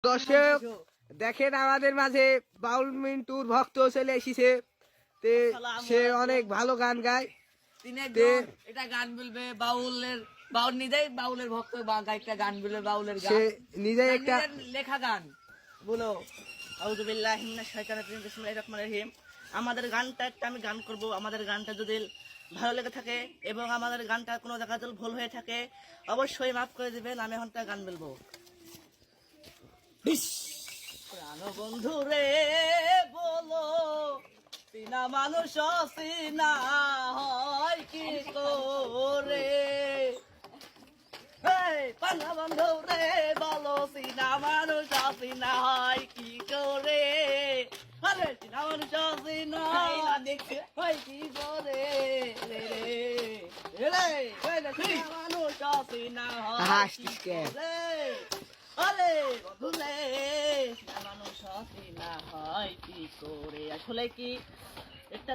দর্শক দেখেন আমাদের মাঝে বাউল মিন্টুর ভক্ত চলে এসেছে, তে সে অনেক ভালো গান গায়। তিনি এটা গান বলবে বাউলের, বাউল নিজেই বাউলের ভক্ত, একটা গান বলবে বাউলের গান, সে নিজেই একটা লেখা গান। বলো আউযু বিল্লাহি মিনাশ শাইতানির রাজিম, বিসমিল্লাহির রহমানির রহিম। আমাদের গানটা একটা আমি গান করব। আমাদের গানটা যদি ভালো লেগে থাকে এবং আমাদের গানটা কোনো জায়গায় যদি ভুল হয়ে থাকে অবশ্যই মাফ করে দিবেন। আমি এখন একটা গান বলবো। প্রাণ বন্ধু রে বলো, চিনা মানুষ চিনা হয় কি করে? পাঙ্গা বন্ধু রে বলো, চিনা মানুষ চিনা হয় কি করে? আরে চিনা মানুষ চিনা হয় কি করে? চিনা মানুষ চিনা হয় কি করে? আরে বন্ধুরে মানুষ চিনা হয় কি করে? আসলে কি একটা